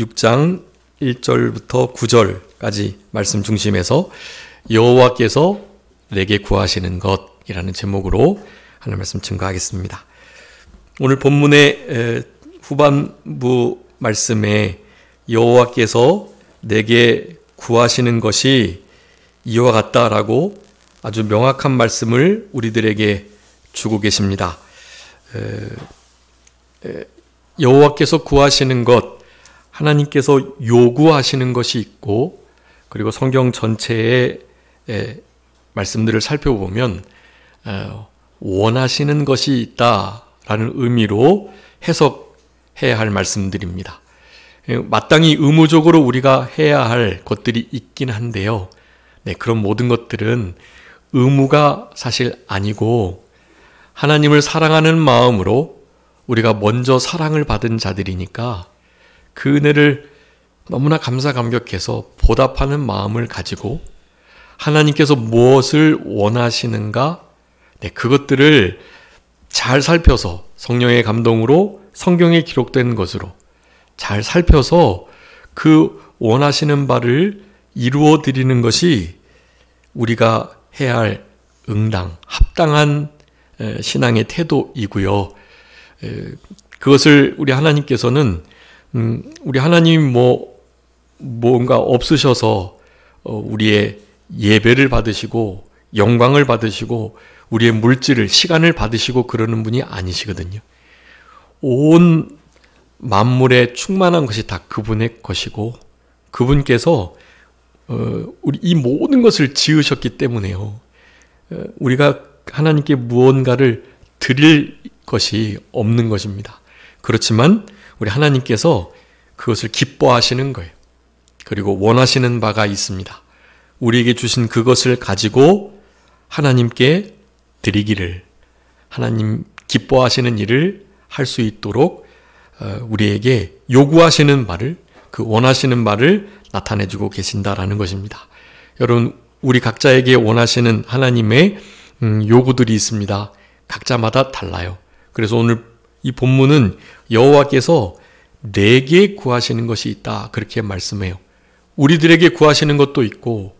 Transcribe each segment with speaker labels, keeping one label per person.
Speaker 1: 6장 1절부터 9절까지 말씀 중심에서 여호와께서 내게 구하시는 것이라는 제목으로 하나님 말씀 증거하겠습니다. 오늘 본문의 후반부 말씀에 여호와께서 내게 구하시는 것이 이와 같다라고 아주 명확한 말씀을 우리들에게 주고 계십니다. 여호와께서 구하시는 것, 하나님께서 요구하시는 것이 있고, 그리고 성경 전체의 말씀들을 살펴보면 원하시는 것이 있다라는 의미로 해석해야 할 말씀들입니다. 마땅히 의무적으로 우리가 해야 할 것들이 있긴 한데요. 그런 모든 것들은 의무가 사실 아니고 하나님을 사랑하는 마음으로 우리가 먼저 사랑을 받은 자들이니까 그 은혜를 너무나 감사 감격해서 보답하는 마음을 가지고 하나님께서 무엇을 원하시는가, 그것들을 잘 살펴서 성령의 감동으로 성경에 기록된 것으로 잘 살펴서 그 원하시는 바를 이루어 드리는 것이 우리가 해야 할 응당, 합당한 신앙의 태도이고요. 그것을 우리 하나님께서는 우리 하나님이 뭔가 없으셔서 우리의 예배를 받으시고 영광을 받으시고 우리의 물질을, 시간을 받으시고 그러는 분이 아니시거든요. 온 만물에 충만한 것이 다 그분의 것이고 그분께서 우리 이 모든 것을 지으셨기 때문에요. 우리가 하나님께 무언가를 드릴 것이 없는 것입니다. 그렇지만 우리 하나님께서 그것을 기뻐하시는 거예요. 그리고 원하시는 바가 있습니다. 우리에게 주신 그것을 가지고 하나님께 드리기를, 하나님 기뻐하시는 일을 할 수 있도록 우리에게 요구하시는 바를, 그 원하시는 바를 나타내주고 계신다라는 것입니다. 여러분, 우리 각자에게 원하시는 하나님의 요구들이 있습니다. 각자마다 달라요. 그래서 오늘 이 본문은 여호와께서 내게 구하시는 것이 있다, 그렇게 말씀해요. 우리들에게 구하시는 것도 있고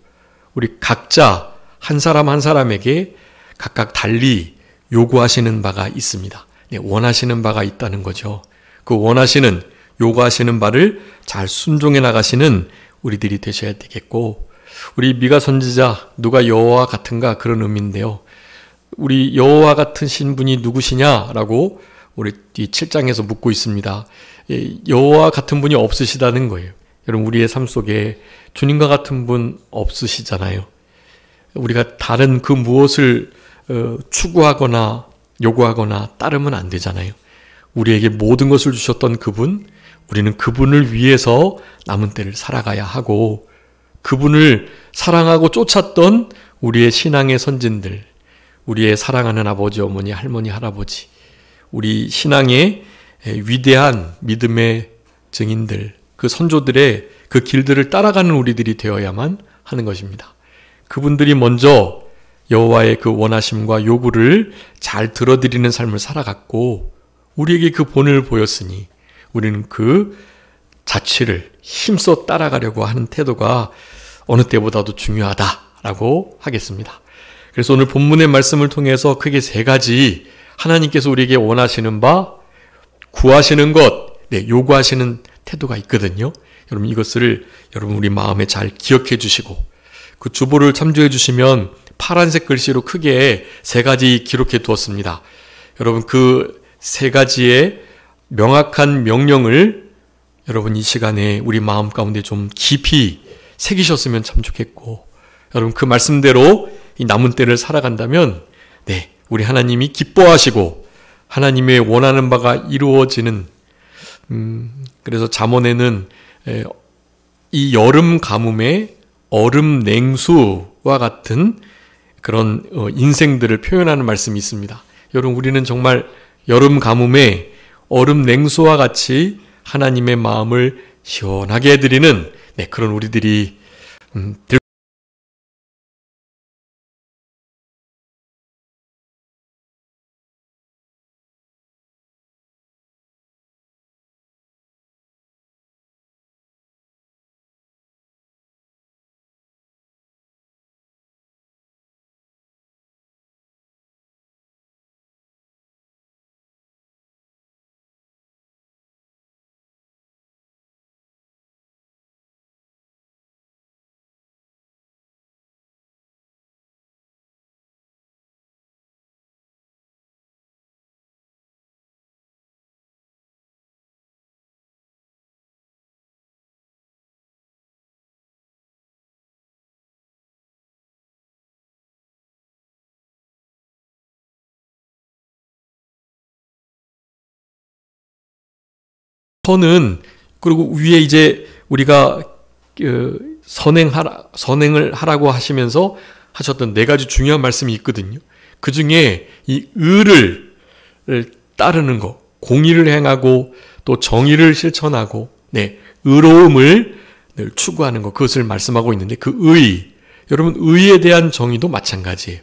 Speaker 1: 우리 각자 한 사람 한 사람에게 각각 달리 요구하시는 바가 있습니다. 원하시는 바가 있다는 거죠. 그 원하시는, 요구하시는 바를 잘 순종해 나가시는 우리들이 되셔야 되겠고, 우리 미가 선지자 누가 여호와 같은가, 그런 의미인데요. 우리 여호와 같으신 분이 누구시냐라고 우리 이 7장에서 묻고 있습니다. 여호와 같은 분이 없으시다는 거예요. 여러분, 우리의 삶 속에 주님과 같은 분 없으시잖아요. 우리가 다른 그 무엇을 추구하거나 요구하거나 따르면 안 되잖아요. 우리에게 모든 것을 주셨던 그분, 우리는 그분을 위해서 남은 때를 살아가야 하고, 그분을 사랑하고 쫓았던 우리의 신앙의 선진들, 우리의 사랑하는 아버지, 어머니, 할머니, 할아버지, 우리 신앙의 위대한 믿음의 증인들, 그 선조들의 그 길들을 따라가는 우리들이 되어야만 하는 것입니다. 그분들이 먼저 여호와의 그 원하심과 요구를 잘 들어드리는 삶을 살아갔고 우리에게 그 본을 보였으니 우리는 그 자취를 힘써 따라가려고 하는 태도가 어느 때보다도 중요하다라고 하겠습니다. 그래서 오늘 본문의 말씀을 통해서 크게 세 가지 하나님께서 우리에게 원하시는 바, 구하시는 것, 요구하시는 태도가 있거든요. 여러분, 이것을 여러분 우리 마음에 잘 기억해 주시고, 그 주보를 참조해 주시면 파란색 글씨로 크게 세 가지 기록해 두었습니다. 여러분, 그 세 가지의 명확한 명령을 여러분 이 시간에 우리 마음 가운데 좀 깊이 새기셨으면 참 좋겠고, 여러분 그 말씀대로 이 남은 때를 살아간다면 우리 하나님이 기뻐하시고 하나님의 원하는 바가 이루어지는, 그래서 잠언에는 이 여름 가뭄에 얼음 냉수와 같은 그런 인생들을 표현하는 말씀이 있습니다. 여러분, 우리는 정말 여름 가뭄에 얼음 냉수와 같이 하나님의 마음을 시원하게 해드리는 그런 우리들이 선은, 그리고 위에 이제 우리가 선행을 하라고 하시면서 하셨던 네 가지 중요한 말씀이 있거든요. 그 중에 이 의를 따르는 것, 공의를 행하고 또 정의를 실천하고, 의로움을 늘 추구하는 것, 그것을 말씀하고 있는데, 그 의, 여러분, 의에 대한 정의도 마찬가지예요.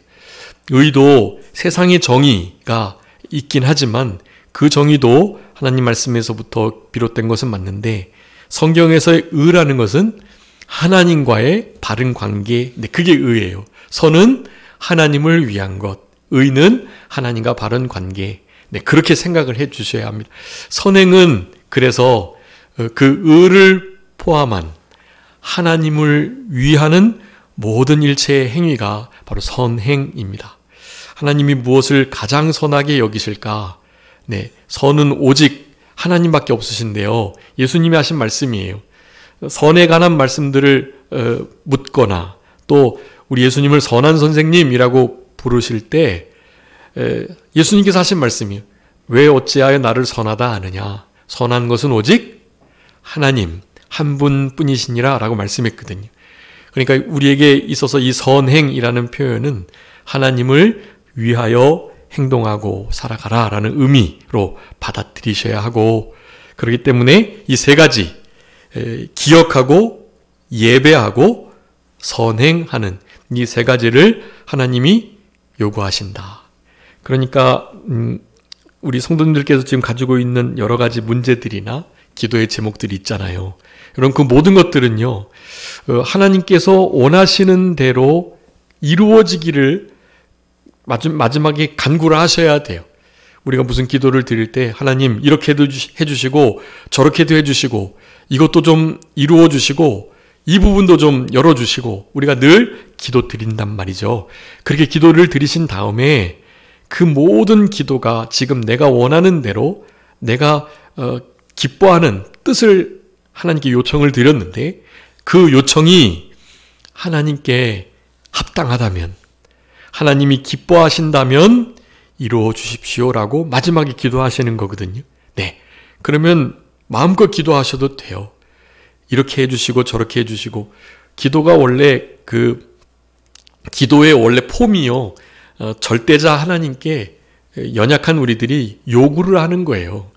Speaker 1: 의도 세상의 정의가 있긴 하지만 그 정의도 하나님 말씀에서부터 비롯된 것은 맞는데, 성경에서의 의라는 것은 하나님과의 바른 관계, 그게 의예요. 선은 하나님을 위한 것, 의는 하나님과 바른 관계. 그렇게 생각을 해 주셔야 합니다. 선행은 그래서 그 의를 포함한 하나님을 위하는 모든 일체의 행위가 바로 선행입니다. 하나님이 무엇을 가장 선하게 여기실까? 선은 오직 하나님밖에 없으신데요. 예수님이 하신 말씀이에요. 선에 관한 말씀들을 묻거나 또 우리 예수님을 선한 선생님이라고 부르실 때 예수님께서 하신 말씀이에요. 왜 어찌하여 나를 선하다 하느냐? 선한 것은 오직 하나님 한 분뿐이시니라 라고 말씀했거든요. 그러니까 우리에게 있어서 이 선행이라는 표현은 하나님을 위하여 행동하고 살아가라 라는 의미로 받아들이셔야 하고, 그렇기 때문에 이 세 가지, 기억하고 예배하고 선행하는 이 세 가지를 하나님이 요구하신다. 그러니까 우리 성도님들께서 지금 가지고 있는 여러 가지 문제들이나 기도의 제목들이 있잖아요. 여러분, 그 모든 것들은요, 하나님께서 원하시는 대로 이루어지기를 마지막에 간구를 하셔야 돼요. 우리가 무슨 기도를 드릴 때 하나님 이렇게도 해주시고 저렇게도 해주시고 이것도 좀 이루어주시고 이 부분도 좀 열어주시고 우리가 늘 기도 드린단 말이죠. 그렇게 기도를 드리신 다음에 그 모든 기도가 지금 내가 원하는 대로 내가 기뻐하는 뜻을 하나님께 요청을 드렸는데 그 요청이 하나님께 합당하다면, 하나님이 기뻐하신다면 이루어 주십시오라고 마지막에 기도하시는 거거든요. 그러면 마음껏 기도하셔도 돼요. 이렇게 해주시고 저렇게 해주시고. 기도가 원래 기도의 원래 폼이요, 절대자 하나님께 연약한 우리들이 요구를 하는 거예요.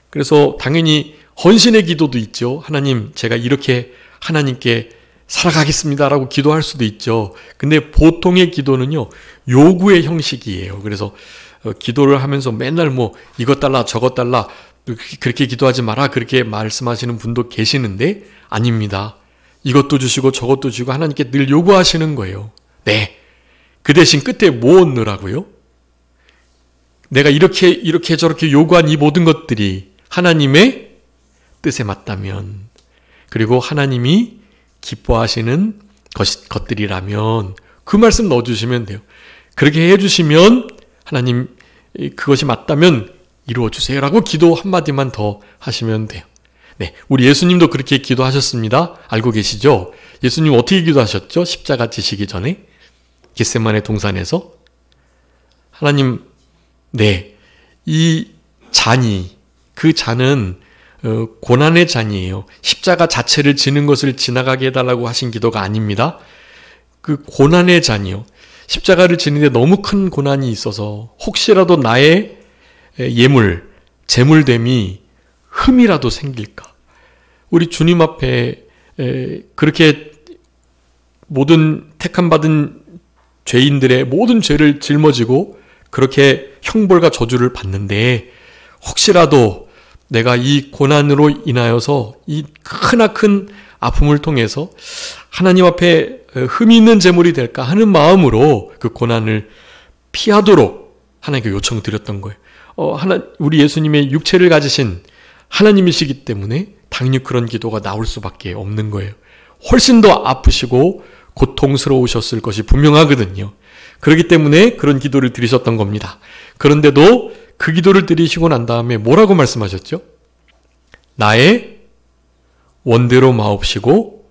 Speaker 1: 그래서 당연히 헌신의 기도도 있죠. 하나님, 제가 이렇게 하나님께 살아가겠습니다라고 기도할 수도 있죠. 근데 보통의 기도는요, 요구의 형식이에요. 그래서 기도를 하면서 맨날 이것 달라 저것 달라 그렇게 기도하지 마라 그렇게 말씀하시는 분도 계시는데 아닙니다. 이것도 주시고 저것도 주시고 하나님께 늘 요구하시는 거예요. 그 대신 끝에 뭐 얻느라고요? 내가 이렇게 저렇게 요구한 이 모든 것들이 하나님의 뜻에 맞다면, 그리고 하나님이 기뻐하시는 것들이라면 그 말씀 넣어주시면 돼요. 그렇게 해주시면 하나님 그것이 맞다면 이루어주세요라고 기도 한마디만 더 하시면 돼요. 우리 예수님도 그렇게 기도하셨습니다. 알고 계시죠? 예수님 어떻게 기도하셨죠? 십자가 지시기 전에 겟세마네 동산에서 하나님, 이 잔이, 그 잔은 고난의 잔이에요. 십자가 자체를 지는 것을 지나가게 해달라고 하신 기도가 아닙니다. 그 고난의 잔이요. 십자가를 지는데 너무 큰 고난이 있어서 혹시라도 나의 재물됨이 흠이라도 생길까. 우리 주님 앞에 그렇게 모든 택함받은 죄인들의 모든 죄를 짊어지고 그렇게 형벌과 저주를 받는데 혹시라도 내가 이 고난으로 인하여서 이 크나큰 아픔을 통해서 하나님 앞에 흠이 있는 제물이 될까 하는 마음으로 그 고난을 피하도록 하나님께 요청드렸던 거예요. 우리 예수님의 육체를 가지신 하나님이시기 때문에 당연히 그런 기도가 나올 수밖에 없는 거예요. 훨씬 더 아프시고 고통스러우셨을 것이 분명하거든요. 그렇기 때문에 그런 기도를 드리셨던 겁니다. 그런데도 그 기도를 드리시고 난 다음에 뭐라고 말씀하셨죠? 나의 원대로 마옵시고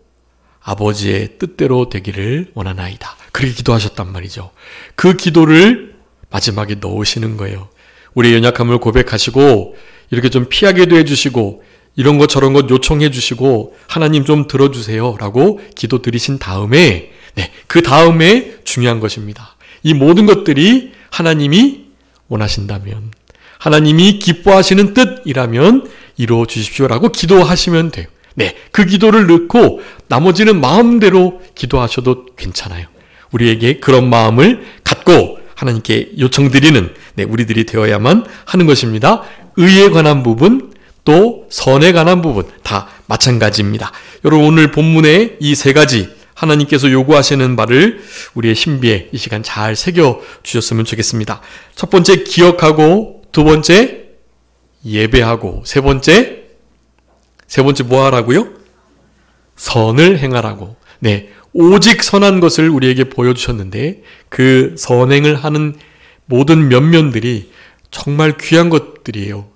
Speaker 1: 아버지의 뜻대로 되기를 원하나이다. 그렇게 기도하셨단 말이죠. 그 기도를 마지막에 넣으시는 거예요. 우리의 연약함을 고백하시고 이렇게 좀 피하게도 해주시고 이런 것 저런 것 요청해 주시고 하나님 좀 들어주세요 라고 기도 드리신 다음에 그 다음에 중요한 것입니다. 이 모든 것들이 하나님이 원하신다면, 하나님이 기뻐하시는 뜻이라면 이루어 주십시오라고 기도하시면 돼요. 그 기도를 넣고 나머지는 마음대로 기도하셔도 괜찮아요. 우리에게 그런 마음을 갖고 하나님께 요청드리는 우리들이 되어야만 하는 것입니다. 의에 관한 부분, 또 선에 관한 부분 다 마찬가지입니다. 여러분, 오늘 본문의 이 세 가지 하나님께서 요구하시는 바를 우리의 신비에 이 시간 잘 새겨 주셨으면 좋겠습니다. 첫 번째 기억하고, 두 번째 예배하고, 세 번째 뭐 하라고요? 선을 행하라고. 오직 선한 것을 우리에게 보여주셨는데 그 선행을 하는 모든 면면들이 정말 귀한 것들이에요.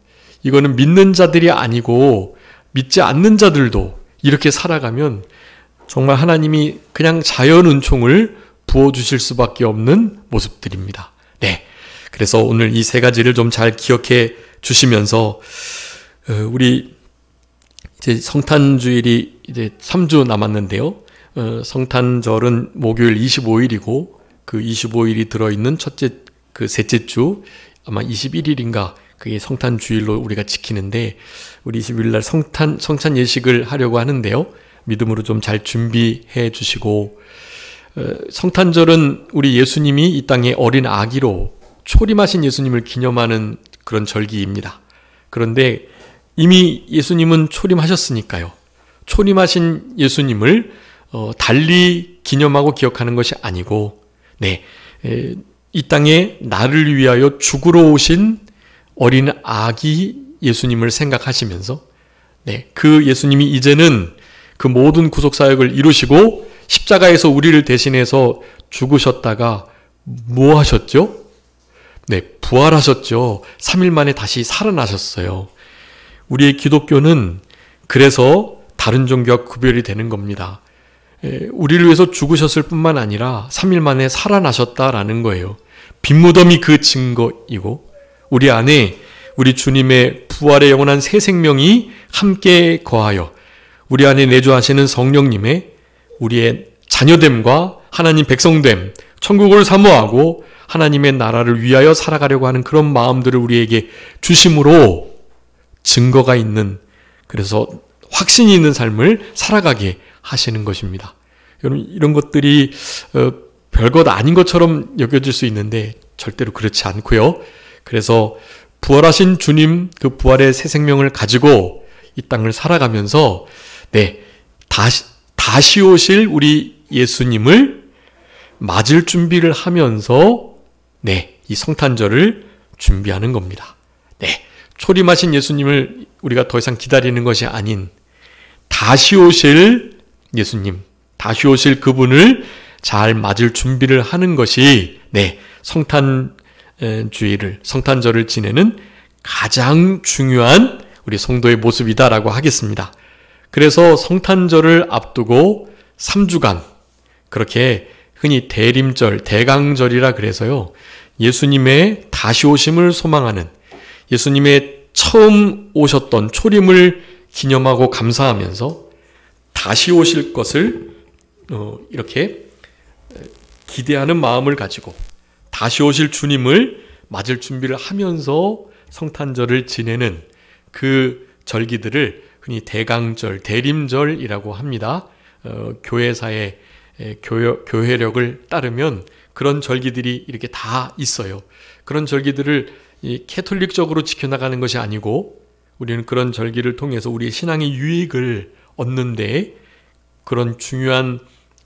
Speaker 1: 이거는 믿는 자들이 아니고 믿지 않는 자들도 이렇게 살아가면 정말 하나님이 그냥 자연 은총을 부어주실 수밖에 없는 모습들입니다. 그래서 오늘 이 세 가지를 좀 잘 기억해 주시면서 우리 이제 성탄주일이 이제 3주 남았는데요. 성탄절은 목요일 25일이고 그 25일이 들어있는 셋째 주 아마 21일인가 그게 성탄주일로 우리가 지키는데 우리 21일 날 성찬 예식을 하려고 하는데요. 믿음으로 좀 잘 준비해 주시고, 성탄절은 우리 예수님이 이 땅에 어린 아기로 초림하신 예수님을 기념하는 그런 절기입니다. 그런데 이미 예수님은 초림하셨으니까요. 초림하신 예수님을 달리 기념하고 기억하는 것이 아니고 이 땅에 나를 위하여 죽으러 오신 어린 아기 예수님을 생각하시면서 그 예수님이 이제는 그 모든 구속사역을 이루시고 십자가에서 우리를 대신해서 죽으셨다가 뭐 하셨죠? 부활하셨죠. 3일 만에 다시 살아나셨어요. 우리의 기독교는 그래서 다른 종교와 구별이 되는 겁니다. 우리를 위해서 죽으셨을 뿐만 아니라 3일 만에 살아나셨다라는 거예요. 빈무덤이 그 증거이고 우리 안에 우리 주님의 부활의 영원한 새 생명이 함께 거하여 우리 안에 내주하시는 성령님의 우리의 자녀됨과 하나님 백성됨, 천국을 사모하고 하나님의 나라를 위하여 살아가려고 하는 그런 마음들을 우리에게 주심으로 증거가 있는, 그래서 확신이 있는 삶을 살아가게 하시는 것입니다. 여러분, 이런 것들이 별것 아닌 것처럼 여겨질 수 있는데 절대로 그렇지 않고요. 그래서 부활하신 주님, 그 부활의 새 생명을 가지고 이 땅을 살아가면서 다시 오실 우리 예수님을 맞을 준비를 하면서 이 성탄절을 준비하는 겁니다. 초림하신 예수님을 우리가 더 이상 기다리는 것이 아닌 다시 오실 예수님, 다시 오실 그분을 잘 맞을 준비를 하는 것이 성탄절을 지내는 가장 중요한 우리 성도의 모습이다라고 하겠습니다. 그래서 성탄절을 앞두고 3주간 그렇게 흔히 대림절, 대강절이라 그래서요. 예수님의 다시 오심을 소망하는, 예수님의 처음 오셨던 초림을 기념하고 감사하면서 다시 오실 것을 이렇게 기대하는 마음을 가지고 다시 오실 주님을 맞을 준비를 하면서 성탄절을 지내는 그 절기들을 흔히 대강절, 대림절이라고 합니다. 교회사의 교회력을 따르면 그런 절기들이 이렇게 다 있어요. 그런 절기들을 캐톨릭적으로 지켜나가는 것이 아니고 우리는 그런 절기를 통해서 우리의 신앙의 유익을 얻는데 그런 중요한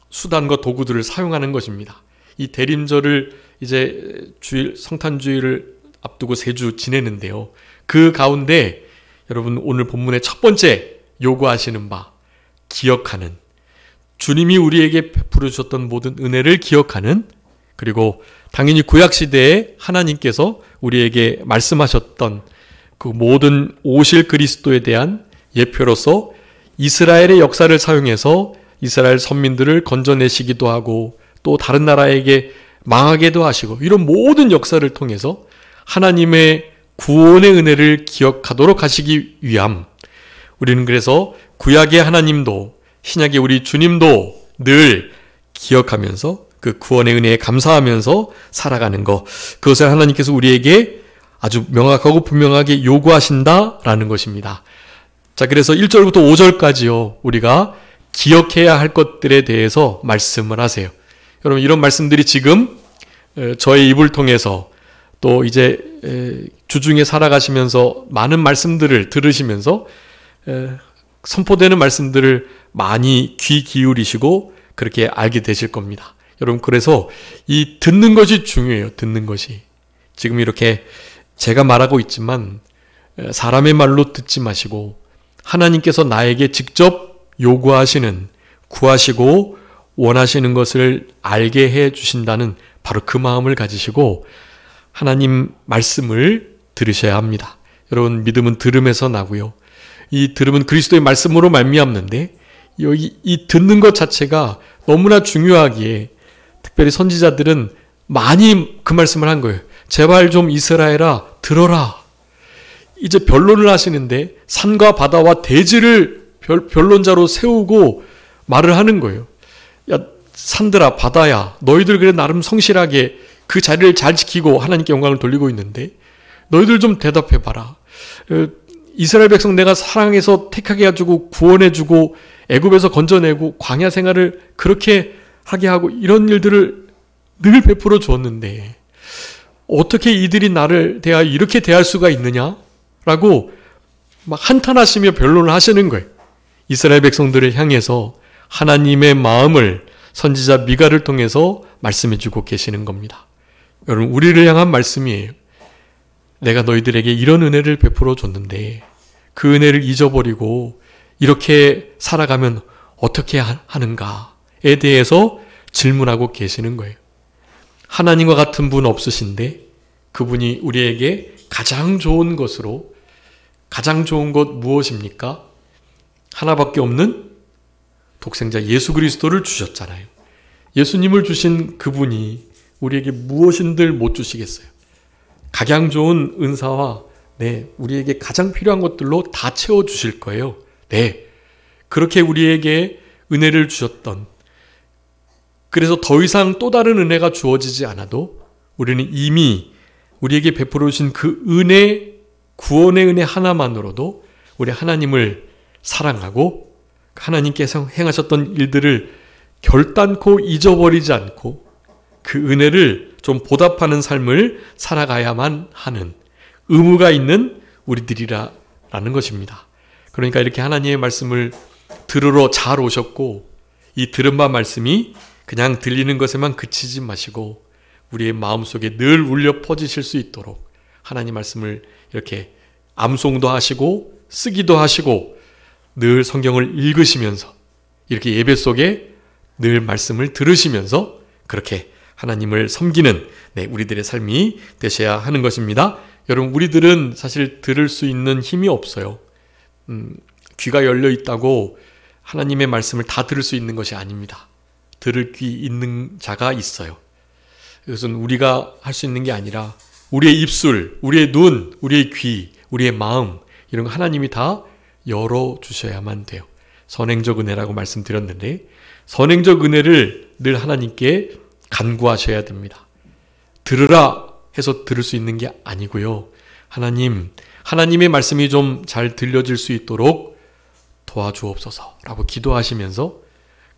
Speaker 1: 수단과 도구들을 사용하는 것입니다. 이 대림절을 이제 성탄주일을 앞두고 3주 지내는데요. 그 가운데 여러분 오늘 본문의 첫 번째 요구하시는 바, 기억하는, 주님이 우리에게 베풀어 주셨던 모든 은혜를 기억하는, 그리고 당연히 구약시대에 하나님께서 우리에게 말씀하셨던 그 모든 오실 그리스도에 대한 예표로서 이스라엘의 역사를 사용해서 이스라엘 선민들을 건져내시기도 하고 또 다른 나라에게 망하게도 하시고 이런 모든 역사를 통해서 하나님의 구원의 은혜를 기억하도록 하시기 위함. 우리는 그래서 구약의 하나님도 신약의 우리 주님도 늘 기억하면서 그 구원의 은혜에 감사하면서 살아가는 것, 그것을 하나님께서 우리에게 아주 명확하고 분명하게 요구하신다라는 것입니다. 자, 그래서 1절부터 5절까지요, 우리가 기억해야 할 것들에 대해서 말씀을 하세요. 여러분, 이런 말씀들이 지금 저의 입을 통해서 또 이제 주중에 살아가시면서 많은 말씀들을 들으시면서 선포되는 말씀들을 많이 귀 기울이시고 그렇게 알게 되실 겁니다. 여러분, 그래서 이 듣는 것이 중요해요. 듣는 것이. 지금 이렇게 제가 말하고 있지만 사람의 말로 듣지 마시고 하나님께서 나에게 직접 요구하시는, 구하시고 원하시는 것을 알게 해 주신다는 바로 그 마음을 가지시고 하나님 말씀을 들으셔야 합니다. 여러분, 믿음은 들음에서 나고요. 이 들음은 그리스도의 말씀으로 말미암는데 여기 이 듣는 것 자체가 너무나 중요하기에 특별히 선지자들은 많이 그 말씀을 한 거예요. 제발 좀 이스라엘아 들어라. 이제 변론을 하시는데 산과 바다와 대지를 변론자로 세우고 말을 하는 거예요. 야, 산들아 바다야, 너희들 그래 나름 성실하게 그 자리를 잘 지키고 하나님께 영광을 돌리고 있는데 너희들 좀 대답해봐라. 이스라엘 백성 내가 사랑해서 택하게 해주고 구원해주고 애굽에서 건져내고 광야 생활을 그렇게 하게 하고 이런 일들을 늘 베풀어 주었는데 어떻게 이들이 나를 대하여 이렇게 대할 수가 있느냐? 라고 막 한탄하시며 변론을 하시는 거예요. 이스라엘 백성들을 향해서 하나님의 마음을 선지자 미가를 통해서 말씀해 주고 계시는 겁니다. 여러분, 우리를 향한 말씀이에요. 내가 너희들에게 이런 은혜를 베풀어 줬는데 그 은혜를 잊어버리고 이렇게 살아가면 어떻게 하는가에 대해서 질문하고 계시는 거예요. 하나님과 같은 분 없으신데 그분이 우리에게 가장 좋은 것으로, 가장 좋은 것 무엇입니까? 하나밖에 없는 독생자 예수 그리스도를 주셨잖아요. 예수님을 주신 그분이 우리에게 무엇인들 못 주시겠어요? 각양 좋은 은사와 우리에게 가장 필요한 것들로 다 채워주실 거예요. 그렇게 우리에게 은혜를 주셨던, 그래서 더 이상 또 다른 은혜가 주어지지 않아도 우리는 이미 우리에게 베풀어 주신 그 은혜, 구원의 은혜 하나만으로도 우리 하나님을 사랑하고 하나님께서 행하셨던 일들을 결단코 잊어버리지 않고 그 은혜를 좀 보답하는 삶을 살아가야만 하는 의무가 있는 우리들이라는 것입니다. 그러니까 이렇게 하나님의 말씀을 들으러 잘 오셨고 이 들은 바 말씀이 그냥 들리는 것에만 그치지 마시고 우리의 마음속에 늘 울려 퍼지실 수 있도록 하나님 말씀을 이렇게 암송도 하시고 쓰기도 하시고 늘 성경을 읽으시면서 이렇게 예배 속에 늘 말씀을 들으시면서 그렇게 하나님을 섬기는 우리들의 삶이 되셔야 하는 것입니다. 여러분, 우리들은 사실 들을 수 있는 힘이 없어요. 귀가 열려 있다고 하나님의 말씀을 다 들을 수 있는 것이 아닙니다. 들을 귀 있는 자가 있어요. 이것은 우리가 할 수 있는 게 아니라 우리의 입술, 우리의 눈, 우리의 귀, 우리의 마음 이런 거 하나님이 다 열어주셔야만 돼요. 선행적 은혜라고 말씀드렸는데 선행적 은혜를 늘 하나님께 간구하셔야 됩니다. 들으라 해서 들을 수 있는 게 아니고요. 하나님의 말씀이 좀 잘 들려질 수 있도록 도와주옵소서라고 기도하시면서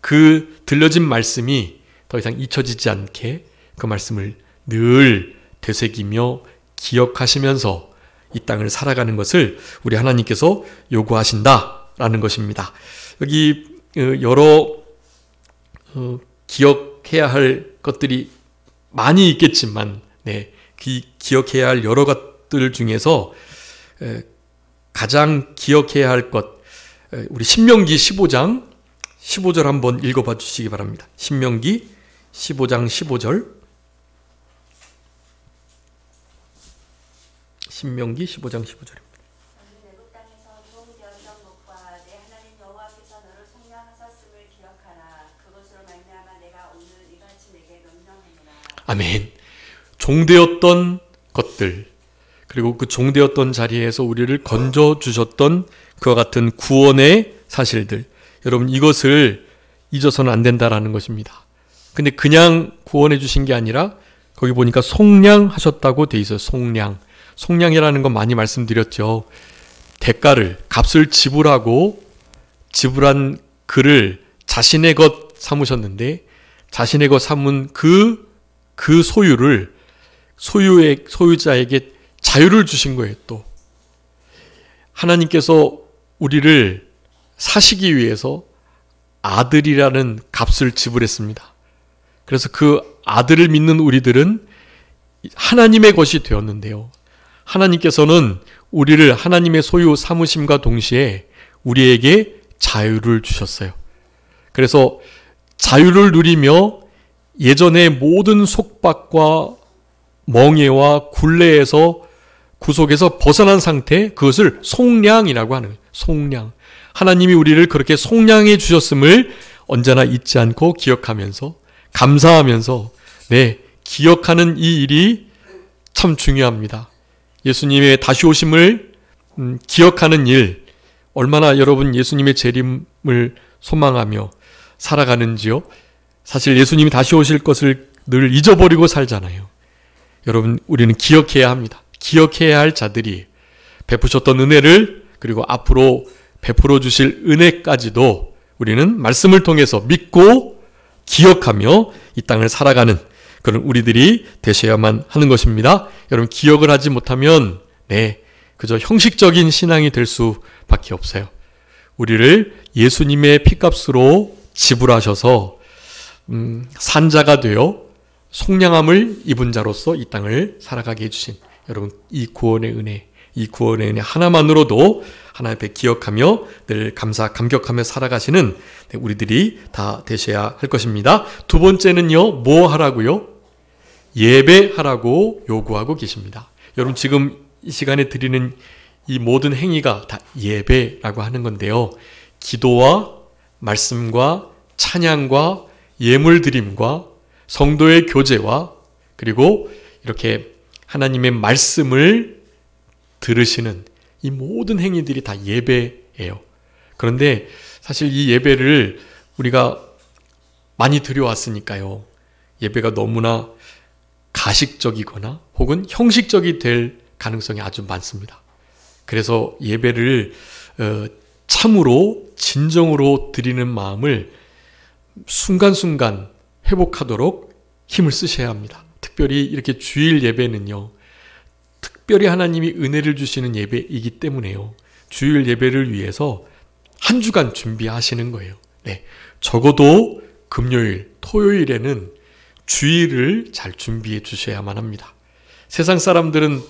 Speaker 1: 그 들려진 말씀이 더 이상 잊혀지지 않게 그 말씀을 늘 되새기며 기억하시면서 이 땅을 살아가는 것을 우리 하나님께서 요구하신다라는 것입니다. 여기 여러 기억해야 할 것들이 많이 있겠지만 기억해야 할 여러 것들 중에서 가장 기억해야 할 것, 우리 신명기 15절 한번 읽어봐 주시기 바랍니다. 신명기 15장 15절. 신명기 15장 15절입니다.
Speaker 2: 내국 땅에서 도움되었던 것과 내 하나님 여호와께서 너를 속량하셨음을 기억하라. 그것으로 말미암아 내가 오늘 이같이 내게 명령하노라.
Speaker 1: 아멘. 종되었던 것들, 그리고 그 종되었던 자리에서 우리를 건져주셨던 그와 같은 구원의 사실들, 여러분 이것을 잊어서는 안 된다라는 것입니다. 근데 그냥 구원해 주신 게 아니라 거기 보니까 속량하셨다고 돼 있어요. 속량이라는 건 많이 말씀드렸죠. 대가를, 값을 지불한 그를 자신의 것 삼으셨는데 자신의 것 삼은 그 소유를 소유자에게 자유를 주신 거예요. 또 하나님께서 우리를 사시기 위해서 아들이라는 값을 지불했습니다. 그래서 그 아들을 믿는 우리들은 하나님의 것이 되었는데요. 하나님께서는 우리를 하나님의 소유 삼으심과 동시에 우리에게 자유를 주셨어요. 그래서 자유를 누리며 예전의 모든 속박과 멍에와 굴레에서 구속에서 벗어난 상태, 그것을 속량이라고 하는 거예요. 속량. 하나님이 우리를 그렇게 속량해 주셨음을 언제나 잊지 않고 기억하면서 감사하면서 기억하는 이 일이 참 중요합니다. 예수님의 다시 오심을 기억하는 일, 얼마나 여러분 예수님의 재림을 소망하며 살아가는지요. 사실 예수님이 다시 오실 것을 늘 잊어버리고 살잖아요. 여러분 우리는 기억해야 합니다. 기억해야 할 자들이 베푸셨던 은혜를, 그리고 앞으로 베풀어 주실 은혜까지도 우리는 말씀을 통해서 믿고 기억하며 이 땅을 살아가는 그런 우리들이 되셔야만 하는 것입니다. 여러분 기억을 하지 못하면 그저 형식적인 신앙이 될 수밖에 없어요. 우리를 예수님의 피값으로 지불하셔서 산자가 되어 속량함을 입은 자로서 이 땅을 살아가게 해주신 여러분 이 구원의 은혜 하나만으로도 하나님 앞에 기억하며 늘 감격하며 살아가시는 우리들이 다 되셔야 할 것입니다. 두 번째는요, 뭐 하라고요? 예배하라고 요구하고 계십니다. 여러분 지금 이 시간에 드리는 이 모든 행위가 다 예배라고 하는 건데요. 기도와 말씀과 찬양과 예물드림과 성도의 교제와 그리고 이렇게 하나님의 말씀을 들으시는 이 모든 행위들이 다 예배예요. 그런데 사실 이 예배를 우리가 많이 드려왔으니까요. 예배가 너무나 가식적이거나 혹은 형식적이 될 가능성이 아주 많습니다. 그래서 예배를 참으로 진정으로 드리는 마음을 순간순간 회복하도록 힘을 쓰셔야 합니다. 특별히 이렇게 주일 예배는요. 특별히 하나님이 은혜를 주시는 예배이기 때문에요. 주일 예배를 위해서 한 주간 준비하시는 거예요. 적어도 금요일, 토요일에는 주일을 잘 준비해 주셔야만 합니다. 세상 사람들은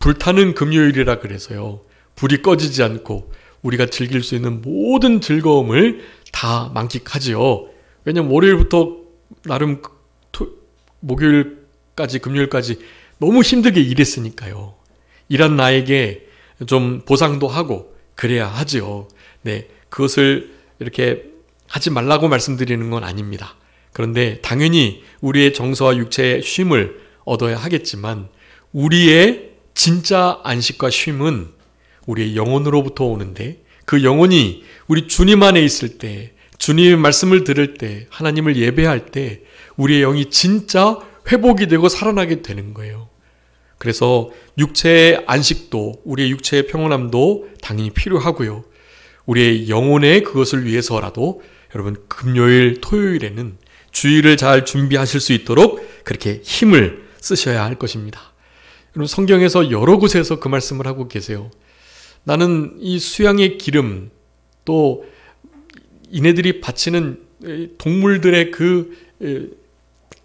Speaker 1: 불타는 금요일이라 그래서요. 불이 꺼지지 않고 우리가 즐길 수 있는 모든 즐거움을 다 만끽하지요. 왜냐하면 월요일부터 나름 목요일까지 금요일까지 너무 힘들게 일했으니까요. 일한 나에게 좀 보상도 하고 그래야 하지요. 그것을 이렇게 하지 말라고 말씀드리는 건 아닙니다. 그런데 당연히 우리의 정서와 육체의 쉼을 얻어야 하겠지만 우리의 진짜 안식과 쉼은 우리의 영혼으로부터 오는데 그 영혼이 우리 주님 안에 있을 때, 주님의 말씀을 들을 때, 하나님을 예배할 때 우리의 영이 진짜 회복이 되고 살아나게 되는 거예요. 그래서 육체의 안식도, 우리의 육체의 평온함도 당연히 필요하고요. 우리의 영혼의 그것을 위해서라도 여러분 금요일, 토요일에는 주일을 잘 준비하실 수 있도록 그렇게 힘을 쓰셔야 할 것입니다. 여러분 성경에서 여러 곳에서 그 말씀을 하고 계세요. 나는 이 수양의 기름, 또 이네들이 바치는 동물들의 그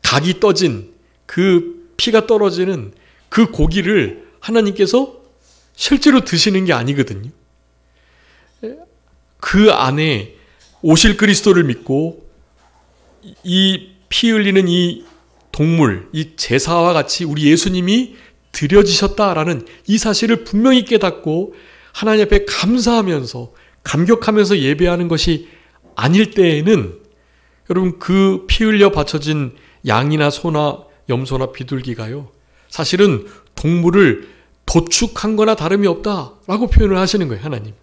Speaker 1: 각이 떠진 그 피가 떨어지는 그 고기를 하나님께서 실제로 드시는 게 아니거든요. 그 안에 오실 그리스도를 믿고 이 피 흘리는 이 동물, 이 제사와 같이 우리 예수님이 드려지셨다라는 이 사실을 분명히 깨닫고 하나님 앞에 감사하면서 감격하면서 예배하는 것이 아닐 때에는 여러분 그 피 흘려 바쳐진 양이나 소나 염소나 비둘기가요. 사실은 동물을 도축한 거나 다름이 없다라고 표현을 하시는 거예요. 하나님.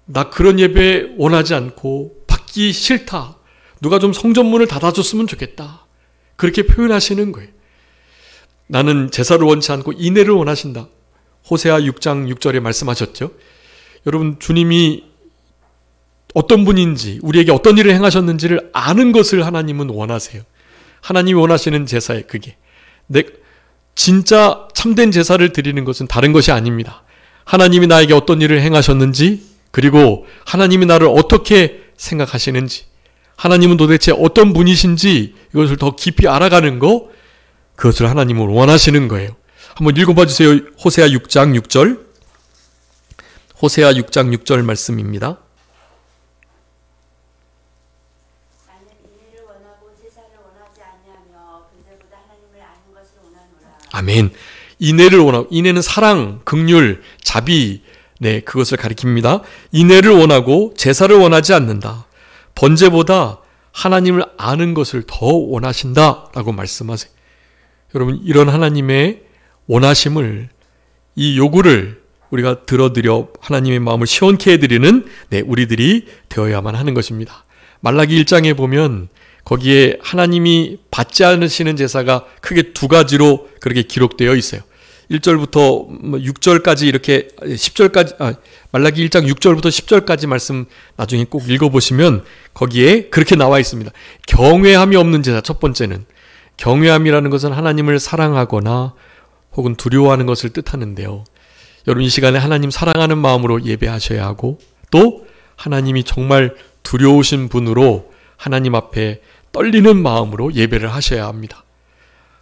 Speaker 1: 나 그런 예배 원하지 않고 받기 싫다. 누가 좀 성전문을 닫아줬으면 좋겠다. 그렇게 표현하시는 거예요. 나는 제사를 원치 않고 인애를 원하신다. 호세아 6장 6절에 말씀하셨죠. 여러분, 주님이 어떤 분인지, 우리에게 어떤 일을 행하셨는지를 아는 것을 하나님은 원하세요. 하나님이 원하시는 제사에 그게 진짜 참된 제사를 드리는 것은 다른 것이 아닙니다. 하나님이 나에게 어떤 일을 행하셨는지, 그리고 하나님이 나를 어떻게 생각하시는지, 하나님은 도대체 어떤 분이신지 이것을 더 깊이 알아가는 거, 그것을 하나님은 원하시는 거예요. 한번 읽어봐 주세요. 호세아 6장 6절. 호세아 6장 6절 말씀입니다.
Speaker 2: 나는 인애를 원하고 제사를 원하지 아니하며 본제보다 하나님을 아는 것을 원하노라.
Speaker 1: 아멘. 인애를 원하고, 인애는 사랑, 긍휼, 자비, 그것을 가리킵니다. 인애를 원하고 제사를 원하지 않는다. 번제보다 하나님을 아는 것을 더 원하신다라고 말씀하세요. 여러분, 이런 하나님의 원하심을, 이 요구를 우리가 들어드려 하나님의 마음을 시원케 해드리는 우리들이 되어야만 하는 것입니다. 말라기 1장에 보면 거기에 하나님이 받지 않으시는 제사가 크게 두 가지로 그렇게 기록되어 있어요. 1절부터 6절까지 이렇게 10절까지 말라기 1장 6절부터 10절까지 말씀 나중에 꼭 읽어보시면 거기에 그렇게 나와 있습니다. 경외함이 없는 제사, 첫 번째는 경외함이라는 것은 하나님을 사랑하거나 혹은 두려워하는 것을 뜻하는데요. 여러분, 이 시간에 하나님 사랑하는 마음으로 예배하셔야 하고, 또 하나님이 정말 두려우신 분으로 하나님 앞에 떨리는 마음으로 예배를 하셔야 합니다.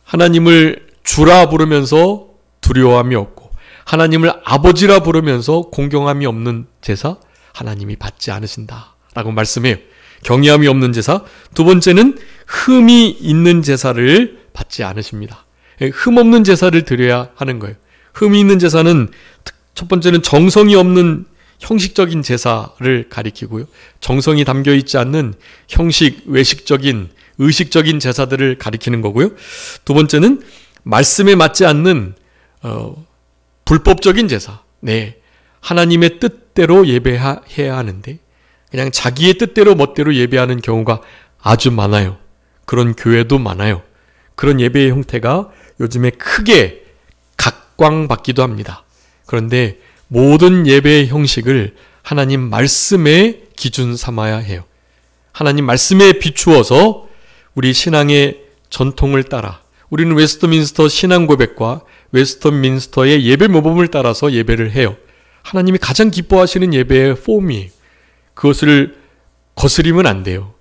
Speaker 1: 하나님을 주라 부르면서 두려움이 없고, 하나님을 아버지라 부르면서 공경함이 없는 제사, 하나님이 받지 않으신다라고 말씀해요. 경외함이 없는 제사. 두 번째는 흠이 있는 제사를 받지 않으십니다. 흠 없는 제사를 드려야 하는 거예요. 흠이 있는 제사는 첫 번째는 정성이 없는 형식적인 제사를 가리키고요. 정성이 담겨 있지 않는 형식, 외식적인, 의식적인 제사들을 가리키는 거고요. 두 번째는 말씀에 맞지 않는 불법적인 제사. 하나님의 뜻대로 예배해야 하는데 그냥 자기의 뜻대로 멋대로 예배하는 경우가 아주 많아요. 그런 교회도 많아요. 그런 예배의 형태가 요즘에 크게 각광받기도 합니다. 그런데 모든 예배의 형식을 하나님 말씀의 기준 삼아야 해요. 하나님 말씀에 비추어서 우리 신앙의 전통을 따라, 우리는 웨스트민스터 신앙 고백과 웨스트민스터의 예배 모범을 따라서 예배를 해요. 하나님이 가장 기뻐하시는 예배의 폼이에요. 그것을 거스리면 안 돼요.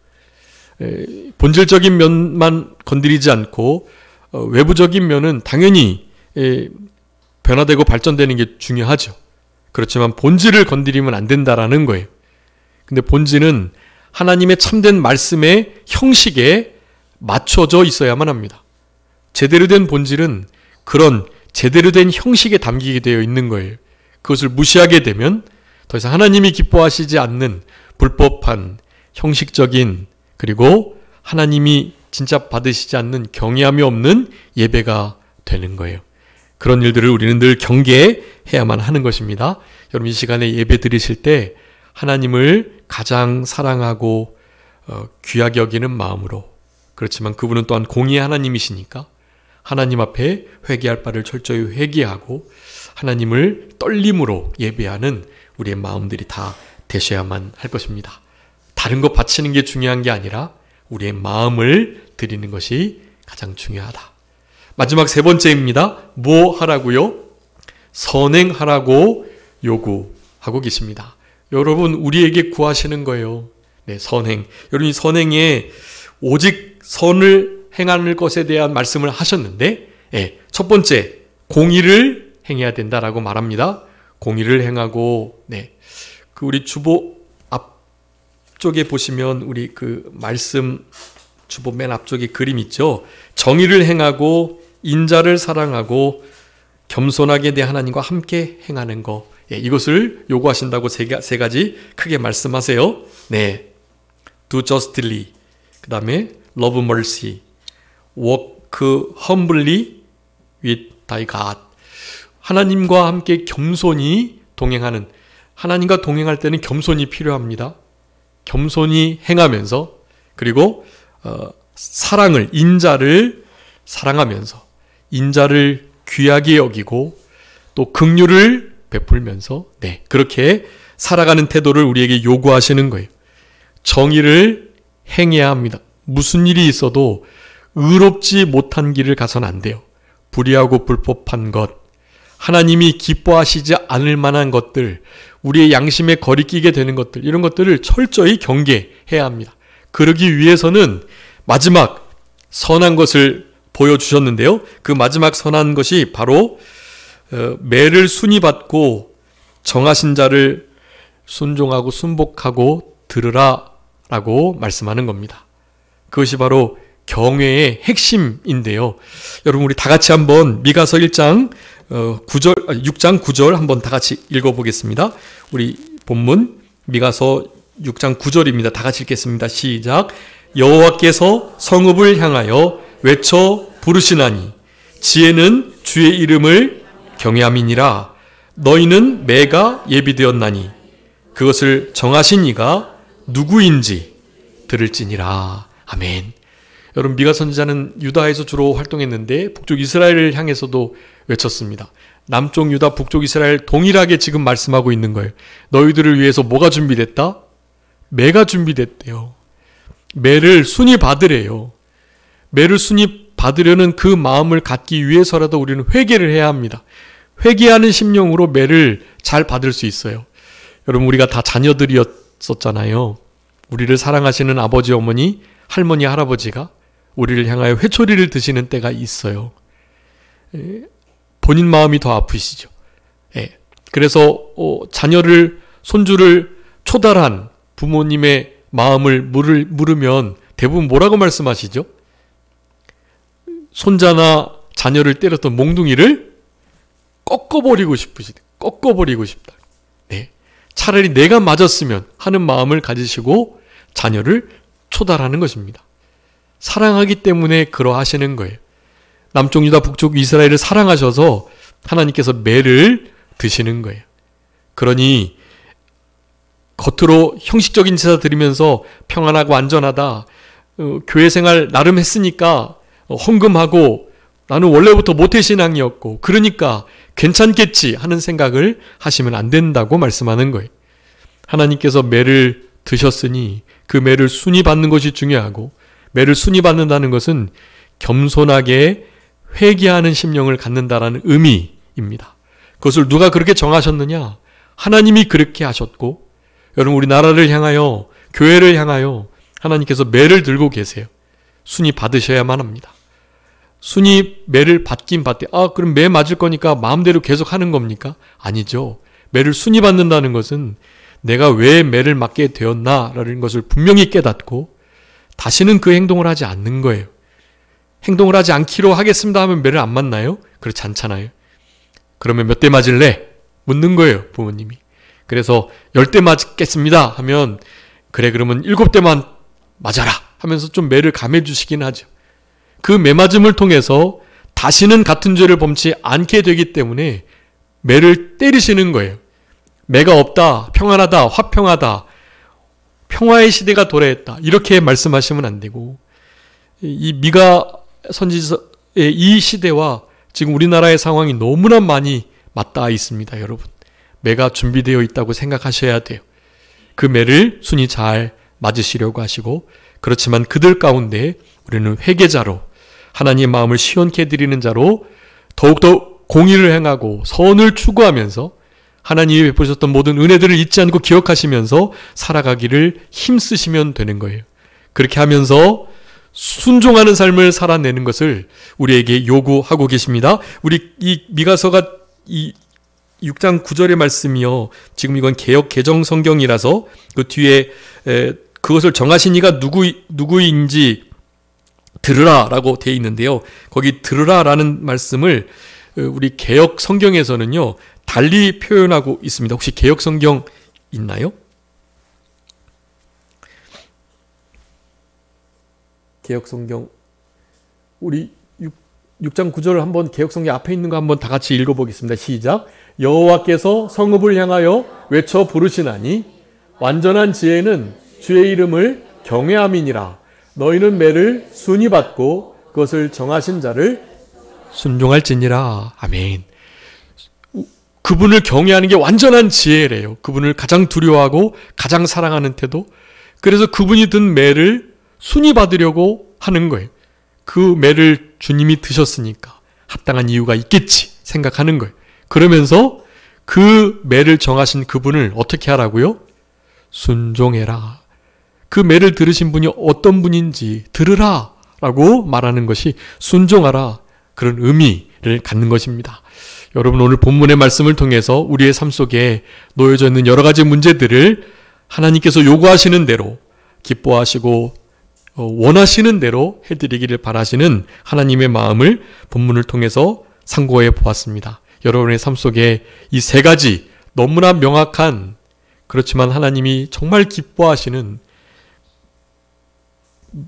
Speaker 1: 본질적인 면만 건드리지 않고 외부적인 면은 당연히 변화되고 발전되는 게 중요하죠. 그렇지만 본질을 건드리면 안 된다라는 거예요. 근데 본질은 하나님의 참된 말씀의 형식에 맞춰져 있어야만 합니다. 제대로 된 본질은 그런 제대로 된 형식에 담기게 되어 있는 거예요. 그것을 무시하게 되면 더 이상 하나님이 기뻐하시지 않는 불법한 형식적인, 그리고 하나님이 진짜 받으시지 않는 경외함이 없는 예배가 되는 거예요. 그런 일들을 우리는 늘 경계해야만 하는 것입니다. 여러분, 이 시간에 예배 드리실 때 하나님을 가장 사랑하고 귀하게 여기는 마음으로, 그렇지만 그분은 또한 공의의 하나님이시니까 하나님 앞에 회개할 바를 철저히 회개하고 하나님을 떨림으로 예배하는 우리의 마음들이 다 되셔야만 할 것입니다. 다른 것 바치는 게 중요한 게 아니라 우리의 마음을 드리는 것이 가장 중요하다. 마지막 세 번째입니다. 뭐 하라고요? 선행하라고 요구하고 계십니다. 여러분, 우리에게 구하시는 거예요. 선행. 여러분, 이 선행에 오직 선을 행하는 것에 대한 말씀을 하셨는데, 첫 번째, 공의를 행해야 된다라고 말합니다. 공의를 행하고, 그 우리 주보 앞쪽에 보시면 우리 그 말씀 주보 맨 앞쪽에 그림 있죠. 정의를 행하고 인자를 사랑하고 겸손하게 내 하나님과 함께 행하는 것. 이것을 요구하신다고 세 가지 크게 말씀하세요. Do justly. 그 다음에 love mercy. Walk humbly with thy God. 하나님과 함께 겸손히 동행하는, 하나님과 동행할 때는 겸손이 필요합니다. 겸손히 행하면서, 그리고 사랑을, 인자를 사랑하면서, 인자를 귀하게 여기고 또 긍휼을 베풀면서 그렇게 살아가는 태도를 우리에게 요구하시는 거예요. 정의를 행해야 합니다. 무슨 일이 있어도 의롭지 못한 길을 가서는 안 돼요. 불의하고 불법한 것, 하나님이 기뻐하시지 않을 만한 것들, 우리의 양심에 거리끼게 되는 것들, 이런 것들을 철저히 경계해야 합니다. 그러기 위해서는 마지막 선한 것을 보여주셨는데요. 그 마지막 선한 것이 바로 매를 순위받고 정하신 자를 순종하고 순복하고 들으라 라고 말씀하는 겁니다. 그것이 바로 경외의 핵심인데요. 여러분, 우리 다 같이 한번 미가서 6장 9절 한번 다 같이 읽어보겠습니다. 우리 본문 미가서 6장 9절입니다. 다 같이 읽겠습니다. 시작. 여호와께서 성읍을 향하여 외쳐 부르시나니 지혜는 주의 이름을 경외함이니라. 너희는 매가 예비되었나니 그것을 정하신 이가 누구인지 들을지니라. 아멘. 여러분, 미가 선지자는 유다에서 주로 활동했는데 북쪽 이스라엘을 향해서도 외쳤습니다. 남쪽 유다, 북쪽 이스라엘 동일하게 지금 말씀하고 있는 거예요. 너희들을 위해서 뭐가 준비됐다? 매가 준비됐대요. 매를 순위 받으래요. 매를 순위 받으려는 그 마음을 갖기 위해서라도 우리는 회개를 해야 합니다. 회개하는 심령으로 매를 잘 받을 수 있어요. 여러분, 우리가 다 자녀들이었었잖아요. 우리를 사랑하시는 아버지, 어머니, 할머니, 할아버지가 우리를 향하여 회초리를 드시는 때가 있어요. 본인 마음이 더 아프시죠. 그래서 자녀를, 손주를 초달한 부모님의 마음을 물으면 대부분 뭐라고 말씀하시죠? 손자나 자녀를 때렸던 몽둥이를 꺾어버리고 싶다. 차라리 내가 맞았으면 하는 마음을 가지시고 자녀를 초달하는 것입니다. 사랑하기 때문에 그러하시는 거예요. 남쪽 유다, 북쪽 이스라엘을 사랑하셔서 하나님께서 매를 드시는 거예요. 그러니 겉으로 형식적인 제사 드리면서 평안하고 안전하다, 교회 생활 나름 했으니까 헌금하고 나는 원래부터 모태신앙이었고 그러니까 괜찮겠지 하는 생각을 하시면 안 된다고 말씀하는 거예요. 하나님께서 매를 드셨으니 그 매를 순위 받는 것이 중요하고, 매를 순위 받는다는 것은 겸손하게 회개하는 심령을 갖는다라는 의미입니다. 그것을 누가 그렇게 정하셨느냐? 하나님이 그렇게 하셨고, 여러분, 우리 나라를 향하여, 교회를 향하여 하나님께서 매를 들고 계세요. 순위 받으셔야만 합니다. 순위 매를 받긴 받되, 그럼 매 맞을 거니까 마음대로 계속 하는 겁니까? 아니죠. 매를 순위 받는다는 것은 내가 왜 매를 맞게 되었나라는 것을 분명히 깨닫고 다시는 그 행동을 하지 않는 거예요. 행동을 하지 않기로 하겠습니다 하면 매를 안 맞나요? 그렇지 않잖아요. 그러면 몇 대 맞을래? 묻는 거예요, 부모님이. 그래서 10대 맞겠습니다 하면, 그래, 그러면 7대만 맞아라 하면서 좀 매를 감해 주시긴 하죠. 그 매맞음을 통해서 다시는 같은 죄를 범치 않게 되기 때문에 매를 때리시는 거예요. 매가 없다, 평안하다, 화평하다, 평화의 시대가 도래했다, 이렇게 말씀하시면 안 되고, 이 미가 선지서의 이 시대와 지금 우리나라의 상황이 너무나 많이 맞닿아 있습니다. 여러분, 매가 준비되어 있다고 생각하셔야 돼요. 그 매를 순히 잘 맞으시려고 하시고, 그렇지만 그들 가운데 우리는 회개자로, 하나님의 마음을 시원케 드리는 자로 더욱더 공의를 행하고 선을 추구하면서 하나님이 베푸셨던 모든 은혜들을 잊지 않고 기억하시면서 살아가기를 힘쓰시면 되는 거예요. 그렇게 하면서 순종하는 삶을 살아내는 것을 우리에게 요구하고 계십니다. 우리 이 미가서가 이 6장 9절의 말씀이요, 지금 이건 개역 개정 성경이라서 그 뒤에 그것을 정하신 이가 누구인지 들으라 라고 되어 있는데요. 거기 들으라 라는 말씀을 우리 개역 성경에서는요 달리 표현하고 있습니다. 혹시 개역 성경 있나요? 개역 성경, 우리 6장 9절을 한번 개역성경 앞에 있는 거 한번 다 같이 읽어보겠습니다. 시작. 여호와께서 성읍을 향하여 외쳐 부르시나니 완전한 지혜는 주의 이름을 경외함이니라. 너희는 매를 순히 받고 그것을 정하신 자를 순종할지니라. 아멘. 그분을 경외하는 게 완전한 지혜래요. 그분을 가장 두려워하고 가장 사랑하는 태도. 그래서 그분이 든 매를 순히 받으려고 하는 거예요. 그 매를 주님이 드셨으니까 합당한 이유가 있겠지 생각하는 거예요. 그러면서 그 매를 정하신 그분을 어떻게 하라고요? 순종해라. 그 매를 들으신 분이 어떤 분인지 들으라 라고 말하는 것이 순종하라, 그런 의미를 갖는 것입니다. 여러분, 오늘 본문의 말씀을 통해서 우리의 삶 속에 놓여져 있는 여러 가지 문제들을 하나님께서 요구하시는 대로 기뻐하시고 원하시는 대로 해드리기를 바라시는 하나님의 마음을 본문을 통해서 상고해 보았습니다. 여러분의 삶 속에 이 세 가지 너무나 명확한, 그렇지만 하나님이 정말 기뻐하시는,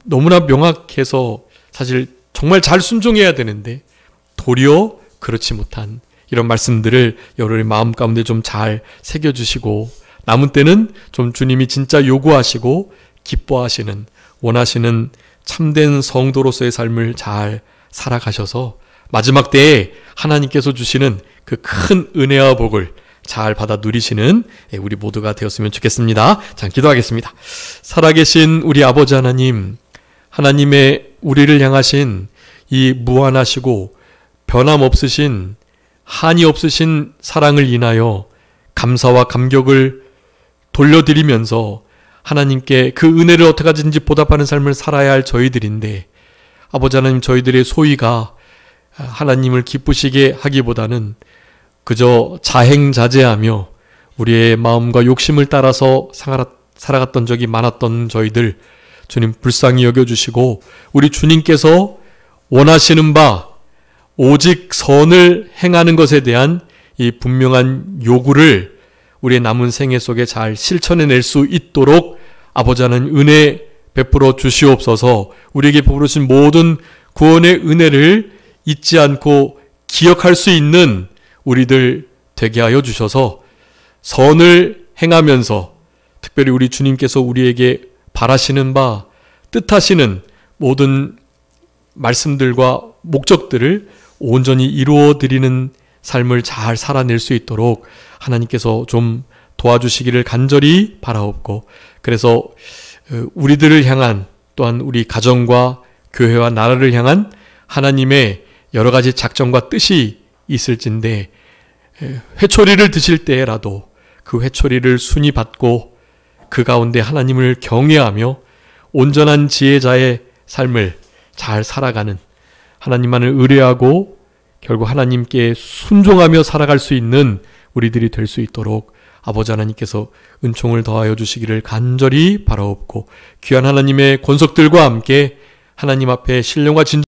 Speaker 1: 너무나 명확해서 사실 정말 잘 순종해야 되는데 도리어 그렇지 못한 이런 말씀들을 여러분의 마음 가운데 좀 잘 새겨주시고, 남은 때는 좀 주님이 진짜 요구하시고 기뻐하시는, 원하시는 참된 성도로서의 삶을 잘 살아가셔서 마지막 때에 하나님께서 주시는 그 큰 은혜와 복을 잘 받아 누리시는 우리 모두가 되었으면 좋겠습니다. 자, 기도하겠습니다. 살아계신 우리 아버지 하나님, 하나님의 우리를 향하신 이 무한하시고 변함없으신, 한이 없으신 사랑을 인하여 감사와 감격을 돌려드리면서 하나님께 그 은혜를 어떻게 하든지 보답하는 삶을 살아야 할 저희들인데, 아버지 하나님, 저희들의 소위가 하나님을 기쁘시게 하기보다는 그저 자행자제하며 우리의 마음과 욕심을 따라서 살아갔던 적이 많았던 저희들, 주님 불쌍히 여겨주시고 우리 주님께서 원하시는 바 오직 선을 행하는 것에 대한 이 분명한 요구를 우리의 남은 생애 속에 잘 실천해낼 수 있도록 아버지 하나님 은혜 베풀어 주시옵소서. 우리에게 베푸신 모든 구원의 은혜를 잊지 않고 기억할 수 있는 우리들 되게 하여 주셔서 선을 행하면서 특별히 우리 주님께서 우리에게 바라시는 바, 뜻하시는 모든 말씀들과 목적들을 온전히 이루어 드리는 삶을 잘 살아낼 수 있도록 하나님께서 좀 도와주시기를 간절히 바라옵고, 그래서 우리들을 향한, 또한 우리 가정과 교회와 나라를 향한 하나님의 여러 가지 작정과 뜻이 있을진데, 회초리를 드실 때라도 그 회초리를 순히 받고 그 가운데 하나님을 경외하며 온전한 지혜자의 삶을 잘 살아가는, 하나님만을 의뢰하고 결국 하나님께 순종하며 살아갈 수 있는 우리들이 될 수 있도록 아버지 하나님께서 은총을 더하여 주시기를 간절히 바라옵고, 귀한 하나님의 권속들과 함께 하나님 앞에 신령과 진정